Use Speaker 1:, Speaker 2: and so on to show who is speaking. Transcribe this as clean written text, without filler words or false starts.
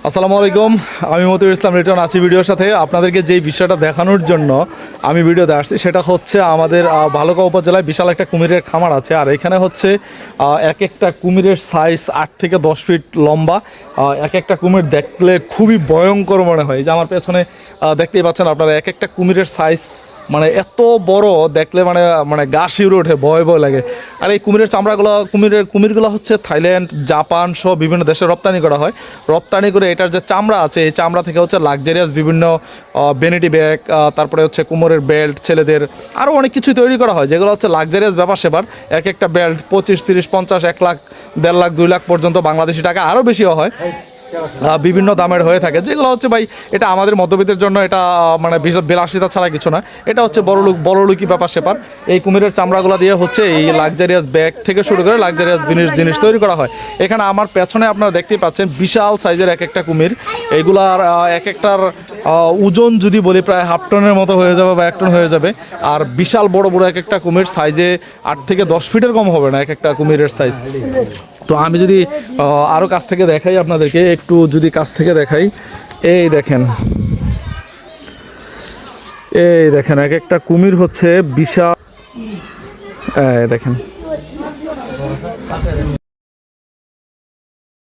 Speaker 1: আসসালামু আলাইকুম, আমি মতিউর ইসলাম রিটন আছি ভিডিওর সাথে। আপনাদেরকে যেই বিষয়টা দেখানোর জন্য আমি ভিডিওতে আসছি সেটা হচ্ছে আমাদের ভালুকা উপজেলায় বিশাল একটা কুমিরের খামার আছে। আর এখানে হচ্ছে এক একটা কুমিরের সাইজ 8 থেকে 10 ফিট লম্বা। এক একটা কুমির দেখলে খুবই ভয়ঙ্কর মনে হয়। যে আমার পেছনে দেখতেই পাচ্ছেন আপনারা, এক একটা কুমিরের সাইজ মানে এত বড়, দেখলে মানে মানে গা শিউরে ওঠে, ভয় ভয় লাগে। আর এই কুমিরের চামড়াগুলো কুমিরগুলো হচ্ছে থাইল্যান্ড, জাপান সহ বিভিন্ন দেশে রপ্তানি করা হয়। রপ্তানি করে এটার যে চামড়া আছে, এই চামড়া থেকে হচ্ছে লাক্সারিয়াস বিভিন্ন ভ্যানিটি ব্যাগ, তারপরে হচ্ছে কুমোরের বেল্ট, ছেলেদের আরও অনেক কিছু তৈরি করা হয়, যেগুলো হচ্ছে লাক্সারিয়াস ব্যাপার সেবার। এক একটা বেল্ট 25, 30, 50, 1 লাখ, 1.5 লাখ, 2 লাখ পর্যন্ত বাংলাদেশি টাকা, আরও বেশিও হয়, বিভিন্ন দামের হয়ে থাকে। যেগুলো হচ্ছে ভাই, এটা আমাদের মধ্যবিত্তের জন্য এটা মানে বিলাসিতা ছাড়া কিছু না। এটা হচ্ছে বড়লুকি ব্যাপার সেপার। এই কুমিরের চামড়াগুলো দিয়ে হচ্ছে এই লাক্সারিয়াস ব্যাগ থেকে শুরু করে লাক্সারিয়াস জিনিস তৈরি করা হয়। এখানে আমার পেছনে আপনারা দেখতেই পাচ্ছেন বিশাল সাইজের এক একটা কুমির। এইগুলার এক একটার ওজন যদি বলি প্রায় 1/2 টনের মতো হয়ে যাবে বা 1 টন হয়ে যাবে। আর বিশাল বড় বড় এক একটা কুমির, সাইজে 8 থেকে 10 ফিটের কম হবে না এক একটা কুমিরের সাইজ। তো আমি যদি আরও কাছ থেকে দেখাই আপনাদেরকে, একটু যদি কাছ থেকে দেখাই, এই দেখেন এক একটা কুমির হচ্ছে বিশাল। দেখেন